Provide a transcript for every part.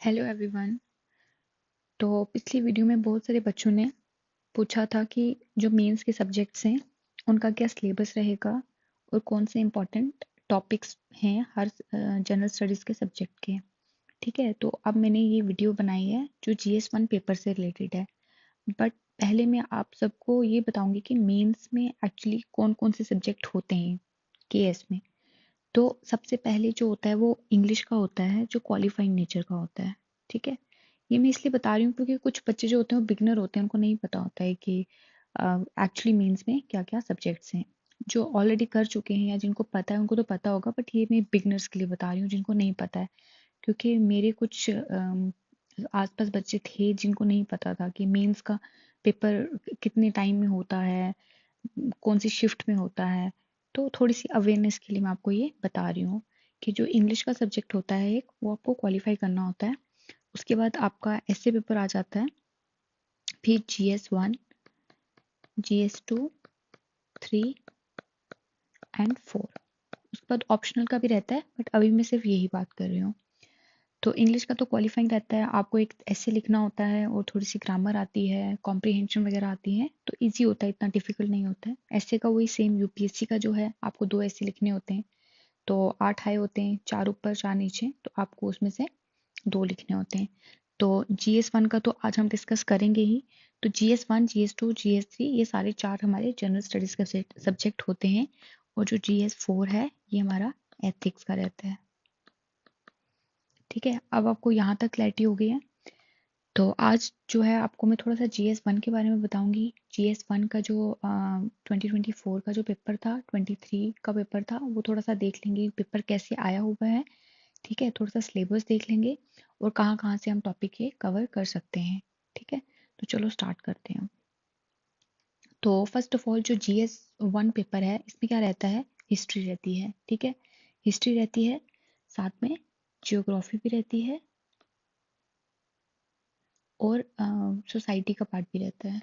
Hello everyone. तो पिछली video में बहुत सारे बच्चों ने पूछा था कि जो मेंस के सब्जेक्ट्स हैं उनका क्या सिलेबस रहेगा और कौन से इम्पोर्टेंट टॉपिक्स हैं हर जनरल स्टडीज़ के सब्जेक्ट के। ठीक है, तो अब मैंने ये वीडियो बनाई है जो GS1 पेपर से रिलेटेड है। बट पहले मैं आप सबको ये बताऊंगी कि मेंस में एक्चुअली कौन कौन से सब्जेक्ट होते हैं KS में। तो सबसे पहले जो होता है वो इंग्लिश का होता है जो क्वालिफाइंग नेचर का होता है। ठीक है, ये मैं इसलिए बता रही हूँ क्योंकि कुछ बच्चे जो होते हैं वो बिगनर होते हैं, उनको नहीं पता होता है कि एक्चुअली मीन्स में क्या क्या सब्जेक्ट्स हैं। जो ऑलरेडी कर चुके हैं या जिनको पता है उनको तो पता होगा, बट ये मैं बिगनर्स के लिए बता रही हूँ जिनको नहीं पता है। क्योंकि मेरे कुछ आसपास बच्चे थे जिनको नहीं पता था कि मेंस का पेपर कितने टाइम में होता है, कौन सी शिफ्ट में होता है। तो थोड़ी सी अवेयरनेस के लिए मैं आपको ये बता रही हूँ कि जो इंग्लिश का सब्जेक्ट होता है एक, वो आपको क्वालिफाई करना होता है। उसके बाद आपका ऐसे पेपर आ जाता है, फिर GS1, GS2, 3 एंड 4। उसके बाद ऑप्शनल का भी रहता है, बट अभी मैं सिर्फ यही बात कर रही हूँ। तो इंग्लिश का तो क्वालिफाइंग रहता है, आपको एक ऐसे लिखना होता है और थोड़ी सी ग्रामर आती है, कॉम्प्रिहेंशन वगैरह आती है, तो इजी होता है, इतना डिफिकल्ट नहीं होता है। ऐसे का वही सेम UPSC का जो है, आपको 2 ऐसे लिखने होते हैं। तो 8 हाई होते हैं, 4 ऊपर 4 नीचे, तो आपको उसमें से 2 लिखने होते हैं। तो GS1 का तो आज हम डिस्कस करेंगे ही। तो GS1, GS2, GS3 ये सारे 4 हमारे जनरल स्टडीज का सब्जेक्ट होते हैं। और जो GS4 है ये हमारा एथिक्स का रहता है। ठीक है, अब आपको यहाँ तक क्लैरिटी हो गई है। तो आज जो है आपको मैं थोड़ा सा GS1 के बारे में बताऊंगी। GS1 का जो 2024 का जो पेपर था, 23 का पेपर था, वो थोड़ा सा देख लेंगे पेपर कैसे आया हुआ है। ठीक है, थोड़ा सा सिलेबस देख लेंगे और कहाँ कहाँ से हम टॉपिक ये कवर कर सकते हैं। ठीक है, तो चलो स्टार्ट करते हैं। तो फर्स्ट ऑफ ऑल जो GS1 पेपर है इसमें क्या रहता है, हिस्ट्री रहती है। ठीक है, हिस्ट्री रहती है, साथ में जियोग्राफी भी रहती है और सोसाइटी का पार्ट भी रहता है।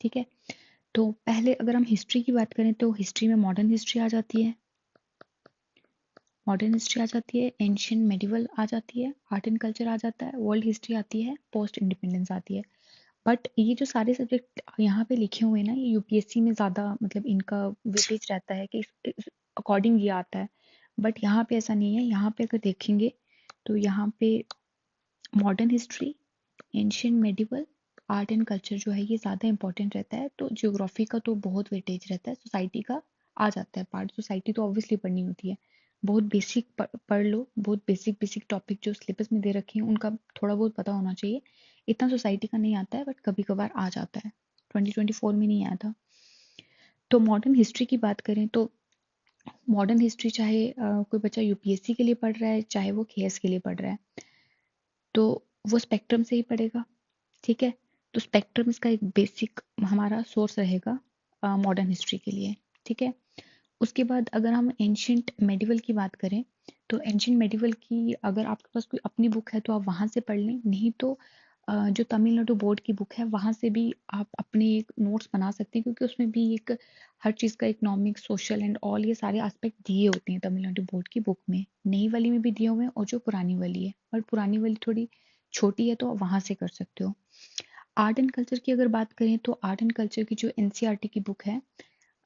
ठीक है, तो पहले अगर हम हिस्ट्री की बात करें तो हिस्ट्री में मॉडर्न हिस्ट्री आ जाती है, मॉडर्न हिस्ट्री आ जाती है, एंशियंट मेडिवल आ जाती है, आर्ट एंड कल्चर आ जाता है, वर्ल्ड हिस्ट्री आती है, पोस्ट इंडिपेंडेंस आती है। बट ये जो सारे सब्जेक्ट यहाँ पे लिखे हुए हैं ना, ये UPSC में ज़्यादा मतलब इनका वेटेज रहता है कि इस अकॉर्डिंग ये आता है। बट यहाँ पे ऐसा नहीं है, यहाँ पे अगर देखेंगे तो यहाँ पे modern history, ancient medieval, art and culture जो है ये ज़्यादा इंपॉर्टेंट रहता है। तो ज्योग्राफी का तो बहुत वेटेज रहता है, सोसाइटी का आ जाता है पार्ट। सोसाइटी तो ऑब्वियसली पढ़नी होती है, बहुत बेसिक पढ़ लो, बहुत बेसिक बेसिक टॉपिक जो सिलेबस में दे रखे हैं उनका थोड़ा बहुत पता होना चाहिए। इतना सोसाइटी का नहीं आता है, बट कभी कभार आ जाता है। 2024 में नहीं आया था। तो मॉडर्न हिस्ट्री की बात करें तो मॉडर्न हिस्ट्री चाहे कोई बच्चा UPSC के लिए पढ़ रहा है, चाहे वो KS के लिए पढ़ रहा है, तो वो स्पेक्ट्रम से ही पढ़ेगा। ठीक है, तो स्पेक्ट्रम इसका एक बेसिक हमारा सोर्स रहेगा मॉडर्न हिस्ट्री के लिए। ठीक है, उसके बाद अगर हम एंशियंट मेडिवल की बात करें तो एंशियंट मेडिवल की अगर आपके पास कोई अपनी बुक है तो आप वहाँ से पढ़ लें, नहीं तो जो तमिलनाडु बोर्ड की बुक है वहाँ से भी आप अपने एक नोट्स बना सकते हैं, क्योंकि उसमें भी एक हर चीज़ का इकोनॉमिक, सोशल एंड ऑल ये सारे एस्पेक्ट दिए होते हैं तमिलनाडु बोर्ड की बुक में। नई वाली में भी दिए हुए हैं और जो पुरानी वाली है, और पुरानी वाली थोड़ी छोटी है तो आप वहाँ से कर सकते हो। आर्ट एंड कल्चर की अगर बात करें तो आर्ट एंड कल्चर की जो NCERT की बुक है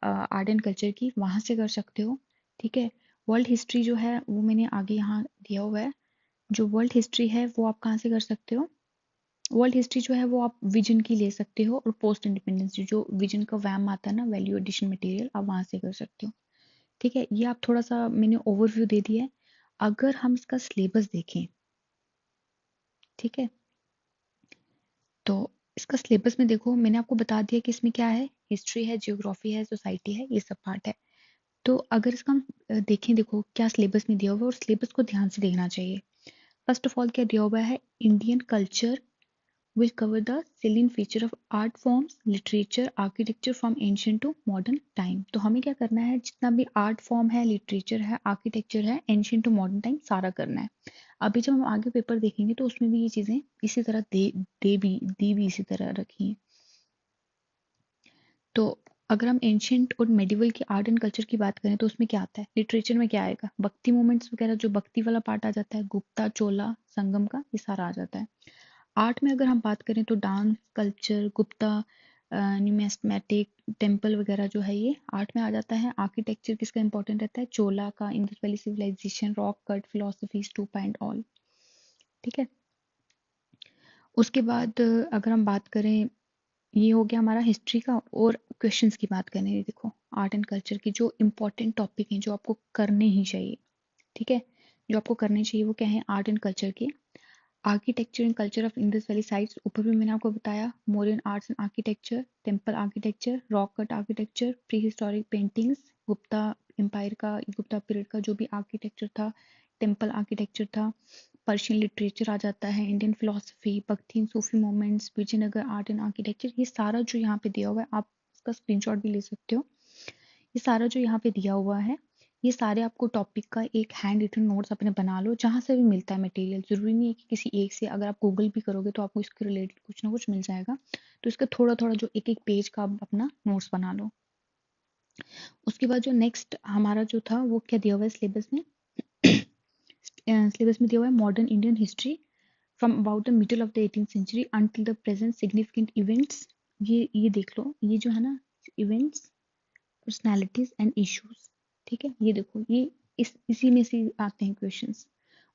आर्ट एंड कल्चर की, वहाँ से कर सकते हो। ठीक है, वर्ल्ड हिस्ट्री जो है वो मैंने आगे यहाँ दिया हुआ है। जो वर्ल्ड हिस्ट्री है वो आप कहाँ से कर सकते हो, वर्ल्ड हिस्ट्री जो है वो आप विजन की ले सकते हो, और पोस्ट इंडिपेंडेंस जो विजन का वैम आता है ना, वैल्यू एडिशन मटेरियल, आप वहाँ से कर सकते हो। ठीक है, ये आप थोड़ा सा मैंने ओवरव्यू दे दिया है। अगर हम इसका सिलेबस देखें, ठीक है, तो इसका सिलेबस में देखो मैंने आपको बता दिया कि इसमें क्या है, हिस्ट्री है, जियोग्राफी है, सोसाइटी है, ये सब पार्ट है। तो अगर इसका हम देखें, देखो क्या सिलेबस में दिया हुआ है और सिलेबस को ध्यान से देखना चाहिए। फर्स्ट ऑफ ऑल क्या दिया हुआ है, Indian culture will cover the salient feature of art forms, literature, architecture from ancient to modern time। तो हमें क्या करना है, जितना भी आर्ट फॉर्म है, लिटरेचर है, आर्किटेक्चर है, एंशियंट टू मॉडर्न टाइम सारा करना है। अभी जब हम आगे पेपर देखेंगे तो उसमें भी ये चीजें इसी तरह दी भी इसी तरह रखी हैं। तो अगर हम एंशियंट और मेडिवल की आर्ट एंड कल्चर की बात करें तो उसमें क्या आता है, लिटरेचर में क्या आएगा, भक्ति मूवमेंट्स वगैरह, जो भक्ति वाला पार्ट आ जाता है, गुप्ता चोला संगम का, ये सारा आ जाता है। आर्ट में अगर हम बात करें तो dance culture, Gupta, numismatic, temple वगैरह जो है ये आर्ट में आ जाता है। आर्किटेक्चर किसका इंपॉर्टेंट रहता है, चोला का, Indus valley civilization, rock cut, philosophy, stupa and all. ठीक है, उसके बाद अगर हम बात करें, ये हो गया हमारा हिस्ट्री का। और क्वेश्चंस की बात करें, देखो आर्ट एंड कल्चर की जो इंपॉर्टेंट टॉपिक हैं जो आपको करने ही चाहिए, ठीक है, जो आपको करने चाहिए वो क्या है, आर्ट एंड कल्चर के। Architecture and culture of Indus valley sites, ऊपर भी मैंने आपको बताया, modern arts and architecture, temple architecture, rock cut architecture, prehistoric paintings, Gupta empire का, गुप्ता पीरियड का जो भी आर्किटेक्चर था, टेम्पल आर्किटेक्चर था, पर्शियन लिटरेचर आ जाता है, Indian philosophy, bhakti and Sufi movements, Vijayanagar art and architecture. ये सारा जो यहाँ पे दिया हुआ है, आप इसका स्क्रीनशॉट भी ले सकते हो। ये सारा जो यहाँ पे दिया हुआ है, ये सारे आपको टॉपिक का एक हैंड रिटन नोट्स अपने बना लो, जहाँ से भी मिलता है मटेरियल, जरूरी नहीं है कि किसी एक से, अगर आप गूगल भी करोगे तो आपको इसके रिलेटेड कुछ ना कुछ मिल जाएगा। तो इसका थोड़ा थोड़ा जो एक एक पेज का आप अपना नोट्स बना लो। उसके बाद जो नेक्स्ट हमारा जो था वो क्या दिया हुआ है सिलेबस में, सिलेबस में दिया हुआ है modern Indian history from about the middle of the 18th century until the present significant events. ये देख लो, ये जो है ना, इवेंट्स, पर्सनालिटीज एंड इश्यूज, ठीक है, ये देखो, ये इसी में से आते हैं क्वेश्चंस।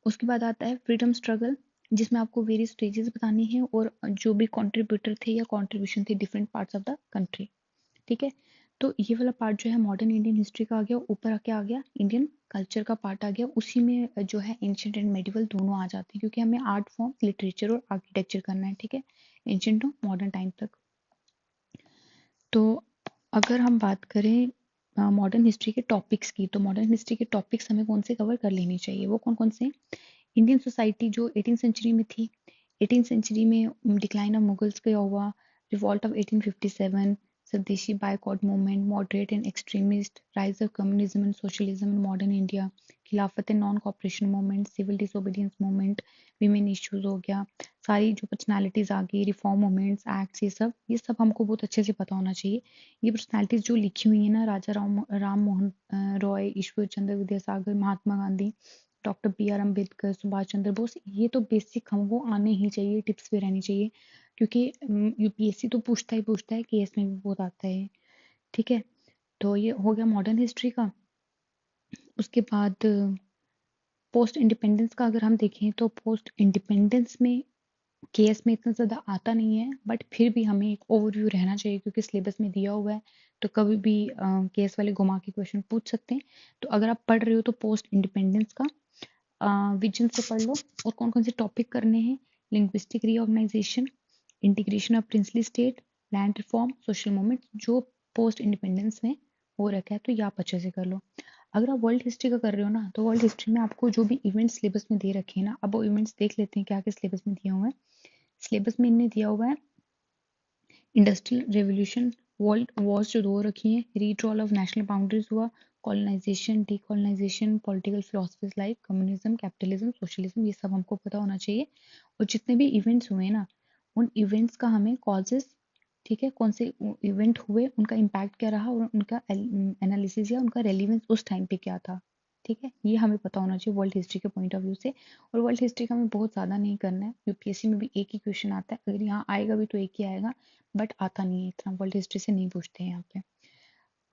उसके बाद आता है फ्रीडम स्ट्रगल, जिसमें आपको वेरियस स्टेजेस बतानी है और जो भी कंट्रीब्यूटर थे या कंट्रीब्यूशन थे different parts of the country. ठीक है, तो ये वाला पार्ट जो है मॉडर्न इंडियन हिस्ट्री का आ गया, ऊपर आके आ गया इंडियन कल्चर का पार्ट आ गया, उसी में जो है एंशियंट एंड मेडिवल दोनों आ जाते हैं, क्योंकि हमें आर्ट फॉर्म, लिटरेचर और आर्किटेक्चर करना है, ठीक है, एंशियंट टू मॉडर्न टाइम तक। तो अगर हम बात करें मॉडर्न हिस्ट्री के टॉपिक्स की, तो मॉडर्न हिस्ट्री के टॉपिक्स हमें कौन से कवर कर लेने चाहिए, वो कौन कौन से, इंडियन सोसाइटी जो 18th सेंचुरी में थी, 18th सेंचुरी में डिक्लाइन ऑफ मुगल्स का हुआ, revolt of 1857, swadeshi boycott movement, moderate and extremist, rise of communism and socialism in modern India, Khilafat and non cooperation movement, civil disobedience movement, women issues हो गया, सारी जो personalities आ गई, रिफॉर्म मूवमेंट्स, एक्ट्स, ये सब हमको बहुत अच्छे से पता होना चाहिए। ये पर्सनालिटीज जो लिखी हुई है ना, Raja Ram Mohan Roy, Ishwar Chandra Vidyasagar, Mahatma Gandhi, doctor B R Ambedkar, Subhash Chandra Bose, ये तो बेसिक हमको आने ही चाहिए, टिप्स भी रहनी चाहिए, क्योंकि यूपीएससी तो पूछता है, केएस में भी बहुत आता है। ठीक है, तो ये हो गया मॉडर्न हिस्ट्री का। उसके बाद पोस्ट इंडिपेंडेंस का अगर हम देखें तो पोस्ट इंडिपेंडेंस में केएस में इतना ज़्यादा आता नहीं है, बट फिर भी हमें एक ओवरव्यू रहना चाहिए, क्योंकि सिलेबस में दिया हुआ है, तो कभी भी केएस वाले घुमा के क्वेश्चन पूछ सकते हैं। तो अगर आप पढ़ रहे हो तो पोस्ट इंडिपेंडेंस का विजन से पढ़ लो, और कौन कौन से टॉपिक करने हैं, linguistic reorganization, integration of princely state, land reform, social movement, जो पोस्ट इंडिपेंडेंस में हो रखा है, तो ये आप अच्छे से कर लो। अगर आप वर्ल्ड हिस्ट्री का कर रहे हो ना, तो वर्ल्ड हिस्ट्री में आपको जो भी इवेंट्स सिलेबस में दे रखे हैं ना, अब वो इवेंट्स देख लेते हैं क्या क्या सिलेबस में दिया हुआ है। सिलेबस में इनने दिया हुआ है इंडस्ट्रियल रेवोल्यूशन, वर्ल्ड वॉर्स जो दो रखी हैं, रीड्रॉल ऑफ नेशनल बाउंड्रीज हुआ, colonisation, decolonisation, political philosophies like communism, capitalism, socialism, ये सब हमको पता होना चाहिए। और जितने भी इवेंट्स हुए ना, उन इवेंट्स का हमें कॉजेस, ठीक है, कौन से इवेंट हुए, उनका इम्पैक्ट क्या रहा, और उनका एनालिसिस या उनका रेलिवेंस उस टाइम पे क्या था, ठीक है, ये हमें पता होना चाहिए वर्ल्ड हिस्ट्री के पॉइंट ऑफ व्यू से। और वर्ल्ड हिस्ट्री का हमें बहुत ज़्यादा नहीं करना है, यूपीएससी में भी एक ही क्वेश्चन आता है, अगर यहाँ आएगा भी तो एक ही आएगा, बट आता नहीं है इतना, वर्ल्ड हिस्ट्री से नहीं पूछते हैं यहाँ पे।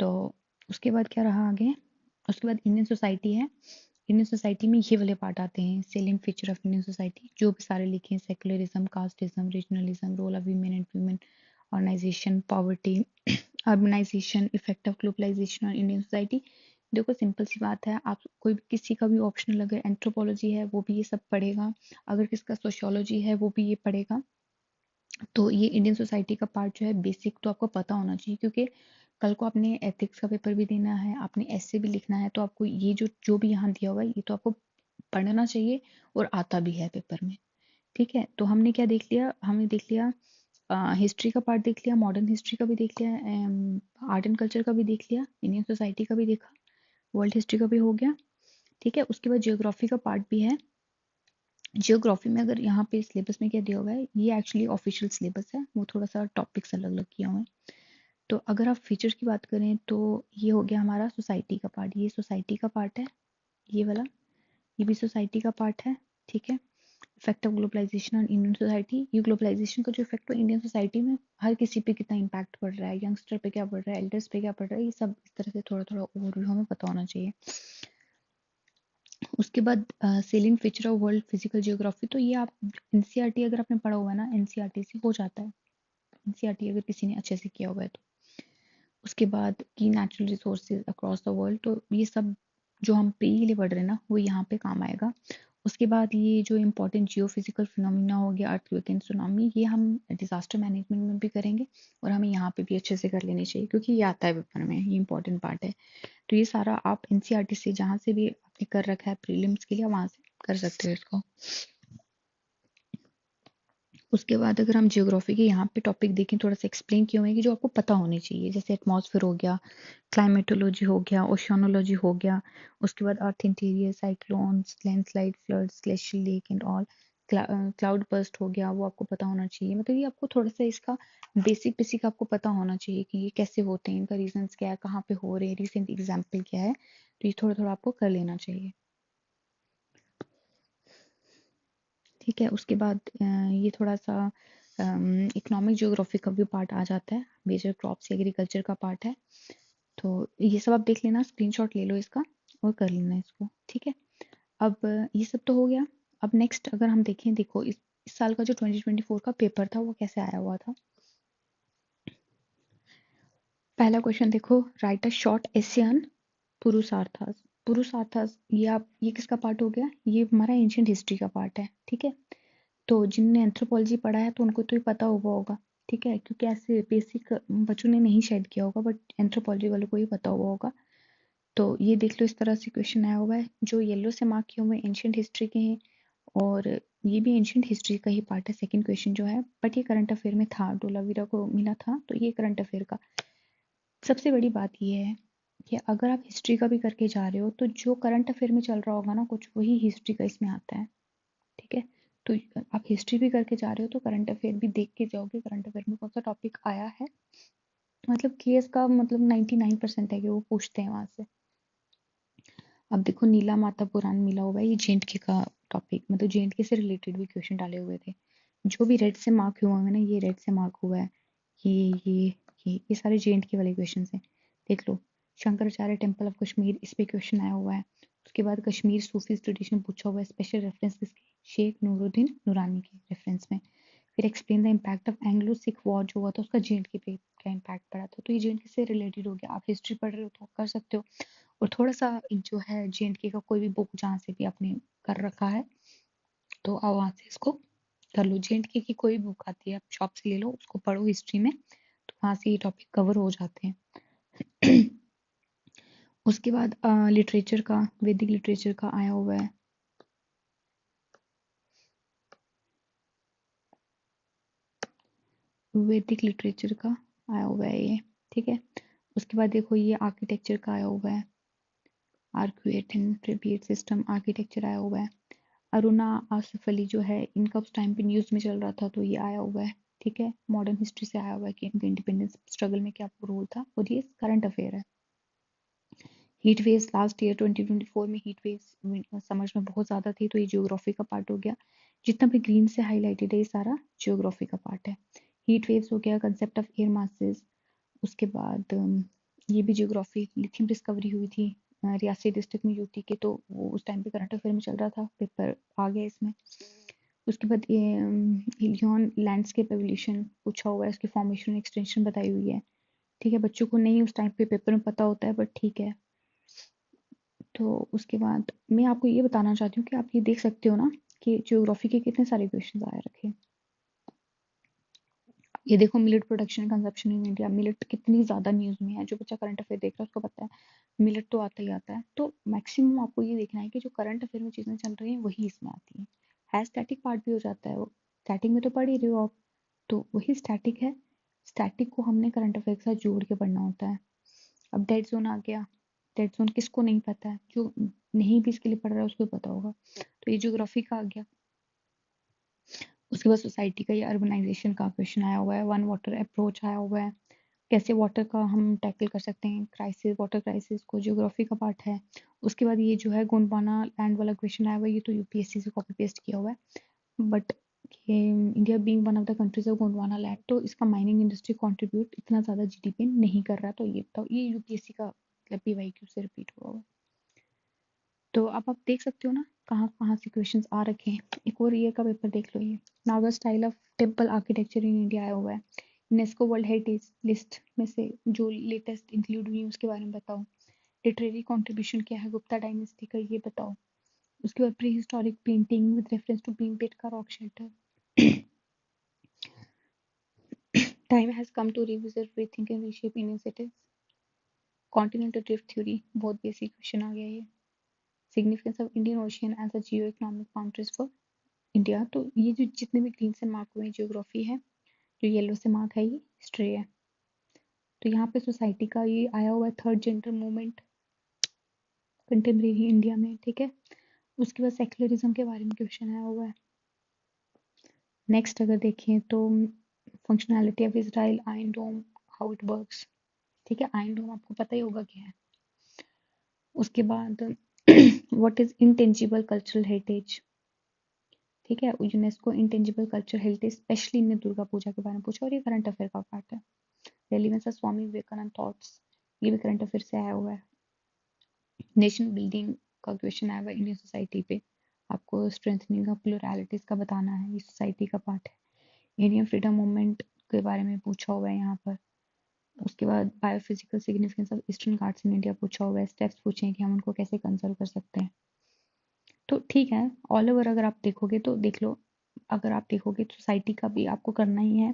तो उसके बाद क्या रहा आगे, उसके बाद इंडियन सोसाइटी है। इंडियन सोसाइटी में ये वाले पार्ट आते हैं, salient feature of Indian society, जो भी सारे लिखे हैं, secularism, casteism, regionalism, role of women and women organization, poverty, urbanization, effect of globalization on Indian society. देखो सिंपल सी बात है, आप कोई भी किसी का भी ऑप्शनल, अगर एंथ्रोपोलॉजी है वो भी ये सब पढ़ेगा, अगर किसका सोशियोलॉजी है वो भी ये पढ़ेगा। तो ये इंडियन सोसाइटी का पार्ट जो है बेसिक तो आपको पता होना चाहिए, क्योंकि कल को आपने एथिक्स का पेपर भी देना है, आपने ऐसे भी लिखना है, तो आपको ये जो जो भी यहाँ दिया हुआ है ये तो आपको पढ़ना चाहिए, और आता भी है पेपर में। ठीक है, तो हमने क्या देख लिया, हमने देख लिया हिस्ट्री का पार्ट देख लिया, मॉडर्न हिस्ट्री का भी देख लिया, आर्ट एंड कल्चर का भी देख लिया, इंडियन सोसाइटी का भी देखा, वर्ल्ड हिस्ट्री का भी हो गया। ठीक है, उसके बाद जियोग्राफी का पार्ट भी है। जियोग्राफी में अगर यहाँ पे सिलेबस में क्या दिया हुआ है, ये एक्चुअली ऑफिशियल सिलेबस है, वो थोड़ा सा टॉपिक्स अलग अलग किया हुआ है। तो अगर आप फीचर्स की बात करें तो ये हो गया हमारा सोसाइटी का पार्ट, ये सोसाइटी का पार्ट है, ये वाला, ये भी सोसाइटी का पार्ट है, ठीक है। Effect of globalization on Indian society, ये ग्लोबलाइजेशन का जो इफेक्ट है इंडियन सोसाइटी में हर किसी पे कितना इम्पैक्ट पड़ रहा है, यंगस्टर पे क्या पड़ रहा है, एल्डर्स पे क्या पड़ रहा है, ये सब इस तरह से थोड़ा थोड़ा ओवरव्यू हमें पता होना चाहिए। उसके बाद selling feature of world physical geography, तो ये आप एनसीईआरटी अगर आपने पढ़ा हुआ है ना, एनसीईआरटी से हो जाता है, एनसीईआरटी अगर किसी ने अच्छे से किया हुआ है तो। उसके बाद की natural resources across the world, तो ये सब जो हम प्री के लिए पढ़ रहे हैं ना वो यहाँ पे काम आएगा। उसके बाद ये जो इम्पोर्टेंट जियो फिजिकल फिनोमिना हो गया, अर्थक्वेक एंड सुनामी, ये हम डिजास्टर मैनेजमेंट में भी करेंगे और हमें यहाँ पे भी अच्छे से कर लेने चाहिए क्योंकि ये आता है पेपर में, ये इंपॉर्टेंट पार्ट है। तो ये सारा आप एनसीईआरटी से जहाँ से भी आपने कर रखा है प्रीलिम्स के लिए वहाँ से कर सकते हो इसको। उसके बाद अगर हम जियोग्राफी के यहाँ पे टॉपिक देखें, थोड़ा सा एक्सप्लेन किए हुए हैं कि जो आपको पता होने चाहिए, जैसे एटमॉस्फेयर हो गया, क्लाइमेटोलॉजी हो गया, ओशियानोलॉजी हो गया, उसके बाद अर्थ interior, cyclones, landslide, floods, glacial lake and all, cloud burst हो गया, वो आपको पता होना चाहिए। मतलब ये आपको थोड़ा सा इसका बेसिक बेसिक आपको पता होना चाहिए कि ये कैसे होते हैं, इनका रीजंस क्या है, कहाँ पे हो रहे हैं, रिसेंट एग्जाम्पल क्या है, तो ये थोड़ा थोड़ा आपको कर लेना चाहिए, ठीक है। उसके बाद ये थोड़ा सा इकोनॉमिक ज्योग्राफी का भी पार्ट आ जाता है, मेजर क्रॉप्स एग्रीकल्चर का पार्ट है। तो ये सब आप देख लेना, स्क्रीनशॉट ले लो इसका और कर लेना इसको, ठीक है। अब ये सब तो हो गया। अब नेक्स्ट अगर हम देखें, देखो इस साल का जो 2024 का पेपर था वो कैसे आया हुआ था। पहला क्वेश्चन देखो, write a short essay on Purusharthas. Purusharthas ये किसका पार्ट हो गया, ये हमारा एंशियंट हिस्ट्री का पार्ट है, ठीक है। तो जिनने एंथ्रोपोलॉजी पढ़ा है तो उनको तो ये पता हुआ होगा, ठीक है, क्योंकि ऐसे बेसिक बच्चों ने नहीं शायद किया होगा, बट एंथ्रोपोलॉजी वालों को ये पता हुआ होगा। तो ये देख लो, इस तरह से क्वेश्चन आया हुआ है, जो येलो से मार्क किए हुए एंशियंट हिस्ट्री के हैं, और ये भी एंशियंट हिस्ट्री का ही पार्ट है सेकंड क्वेश्चन जो है, बट ये करंट अफेयर में था, डोलावीरा को मिला था, तो ये करंट अफेयर का। सबसे बड़ी बात ये है कि अगर आप हिस्ट्री का भी करके जा रहे हो तो जो करंट अफेयर में चल रहा होगा ना कुछ, वही हिस्ट्री का इसमें आता है, ठीक है। तो आप हिस्ट्री भी करके जा रहे हो तो करंट अफेयर भी देख के जाओगे, करंट अफेयर में कौन सा टॉपिक आया है, मतलब केस का मतलब 99% है कि वो पूछते हैं वहां से। अब देखो, नीला माता पुराण मिला हुआ है, ये जेएंडके का टॉपिक, मतलब जेएंडके से रिलेटेड भी क्वेश्चन डाले हुए थे। जो भी रेड से मार्क हुआ है ना, ये रेड से मार्क हुआ है, ये ये ये सारे जेएंडके वाले क्वेश्चन हैं, देख लो। शंकराचार्य टेम्पल ऑफ कश्मीर, इस पे क्वेश्चन आया हुआ है। उसके बाद कश्मीर सूफीज ट्रेडिशन पूछा हुआ है, स्पेशल रेफरेंस किसकी, शेख नूरुद्दीन नूरानी के रेफरेंस में। फिर explain the impact of Anglo Sikh war जो हुआ था, उसका जेएंडके पे क्या इम्पैक्ट पड़ा था, तो ये जेएंडके से रिलेटेड हो गया। आप हिस्ट्री पढ़ रहे हो तो आप कर सकते हो, और थोड़ा सा एक जो है जेएंडके का कोई भी बुक जहाँ से भी आपने कर रखा है तो आप वहाँ से इसको कर लो। जेएंडके की कोई बुक आती है आप शॉप से ले लो, उसको पढ़ो हिस्ट्री में, तो वहाँ से ये टॉपिक कवर हो जाते हैं। उसके बाद लिटरेचर का, वैदिक लिटरेचर का आया हुआ है, वैदिक लिटरेचर का आया हुआ है ये, ठीक है। उसके बाद देखो, ये आर्किटेक्चर का आया हुआ है, arcuate and tribute system architecture आया हुआ है। अरुणा आसिफ अली जो है, इनका उस टाइम पे न्यूज़ में चल रहा था तो ये आया हुआ है, ठीक है। मॉडर्न हिस्ट्री से आया हुआ है कि इनके इंडिपेंडेंस स्ट्रगल में क्या रोल था, और ये करंट अफेयर है। हीट वेव्स लास्ट ईयर 2024 में हीट वेव्स समझ में बहुत ज़्यादा थी, तो ये जियोग्राफी का पार्ट हो गया। जितना भी ग्रीन से हाईलाइटेड है ये सारा जियोग्राफी का पार्ट है। हीट वेव्स हो गया, कंसेप्ट ऑफ एयर मासेस। उसके बाद ये भी जियोग्राफी, लिथियम डिस्कवरी हुई थी रियासी डिस्ट्रिक्ट में यूटी के, तो वो उस टाइम पे करंट अफेयर में चल रहा था, पेपर आ गया इसमें। उसके बाद इलियन लैंडस्केप एवोल्यूशन पूछा हुआ है, उसकी फॉर्मेशन एक्सटेंशन बताई हुई है, ठीक है। बच्चों को नहीं उस टाइम पे पेपर में पता होता है, बट ठीक है। तो उसके बाद मैं आपको ये बताना चाहती हूँ कि आप ये देख सकते हो ना कि ज्योग्राफी के कितने सारे क्वेश्चन आए रखे। ये देखो, millet production consumption in India, millet कितनी ज्यादा न्यूज में है, जो बच्चा करंट अफेयर देख रहा है उसको पता है मिलेट तो आता ही आता है। तो मैक्सिमम आपको ये देखना है कि जो करंट अफेयर में चीजें चल रही हैं वही इसमें आती है स्टैटिक पार्ट भी हो जाता है, वो स्टैटिक में तो पढ़ ही रहे हो आप, तो वही स्टैटिक है। स्टैटिक को हमने करंट अफेयर के साथ जोड़ के पढ़ना होता है। अब डेड जोन आ गया, डेड जोन किसको नहीं पता है, जो नहीं भी इसके लिए पढ़ रहा है उसको भी पता होगा, तो ये ज्योग्राफी का आ गया। उसके बाद सोसाइटी का, ये अर्बनाइजेशन का क्वेश्चन आया हुआ है, वन वाटर अप्रोच आया हुआ है, कैसे वाटर का हम टैकल कर सकते हैं, क्राइसिस, वाटर क्राइसिस को, ज्योग्राफी का पार्ट है। उसके बाद ये जो है गोंडवाना लैंड वाला क्वेश्चन आया हुआ है, ये तो यूपीएससी से कॉपी पेस्ट किया हुआ है, बट ये India being one of the countries of Gondwana land, तो इसका माइनिंग इंडस्ट्री कंट्रीब्यूट इतना ज़्यादा जीडीपी नहीं कर रहा, तो ये बताओ, ये यूपीएससी का मतलब पीवाईक्यू से रिपीट हुआ हुआ है। तो अब आप देख सकते हो ना कहाँ कहाँ से क्वेश्चंस आ रखे हैं। एक और ईयर का पेपर देख लो, ये Naga style of temple architecture in India आया हुआ है। यूनेस्को वर्ल्ड हेरिटेज लिस्ट में से जो लेटेस्ट इंक्लूड हुई है उसके बारे में बताओ। लिटरेरी कंट्रीब्यूशन क्या है गुप्ता डायनेस्टी का, ये बताओ। उसके बाद prehistoric painting with reference to Bhimbetka rock shelter. Time has come to revisit rethink and reshape Indian cities. Continental drift theory, बहुत बेसिक क्वेश्चन आ गया ये। Significance of Indian ocean as a geo economic boundaries for India, तो ये जो जितने भी green से मार्क हुए हैं ज्योग्राफी है, जो येलो से मार्क है ये हिस्ट्री है। तो यहाँ पे सोसाइटी का ये आया हुआ है third gender movement contemporary India में, ठीक है। उसके बाद सेक्युलरिज्म के बारे में क्वेश्चन आया हुआ है। नेक्स्ट अगर देखें तो functionality of Israel Iron Dome, how it works, ठीक है। आयरन डोम आपको पता ही होगा क्या है। उसके बाद what is intangible cultural heritage, ठीक है। UNESCO intangible cultural heritage specially ने दुर्गा पूजा के बारे में पूछा, और ये करंट अफेयर का पार्ट है। Relevance of Swami Vivekananda thoughts, ये भी करंट अफेयर से आया हुआ है। नेशन बिल्डिंग का क्वेश्चन आया हुआ है इंडियन सोसाइटी पे, आपको स्ट्रेंथनिंग ऑफ प्लुरैलिटीज का बताना है, ये सोसाइटी का पार्ट है। इंडियन फ्रीडम मूवमेंट के बारे में पूछा हुआ है यहाँ पर। उसके बाद biophysical significance of eastern Ghats in India पूछा हुआ है, स्टेप्स पूछे हैं कि हम उनको कैसे कंजर्व कर सकते हैं। तो ठीक है, ऑल ओवर अगर आप देखोगे तो देख लो, अगर आप देखोगे तो सोसाइटी का भी आपको करना ही है,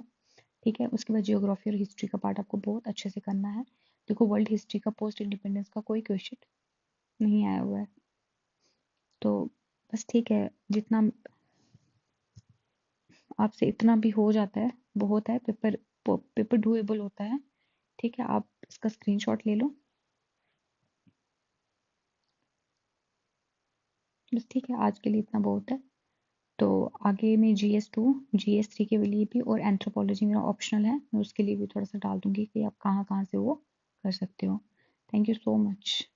ठीक है। उसके बाद जियोग्राफी और हिस्ट्री का पार्ट आपको बहुत अच्छे से करना है। देखो वर्ल्ड हिस्ट्री का पोस्ट इंडिपेंडेंस का कोई क्वेश्चन नहीं आया हुआ है, तो बस ठीक है, जितना आपसे इतना भी हो जाता है बहुत है। पेपर डूएबल होता है, ठीक है। आप इसका स्क्रीनशॉट ले लो, बस ठीक है, आज के लिए इतना बहुत है। तो आगे में GS2 GS3 के लिए भी, और एंथ्रोपोलॉजी मेरा ऑप्शनल है, मैं उसके लिए भी थोड़ा सा डाल दूंगी कि आप कहाँ कहाँ से वो कर सकते हो। Thank you so much.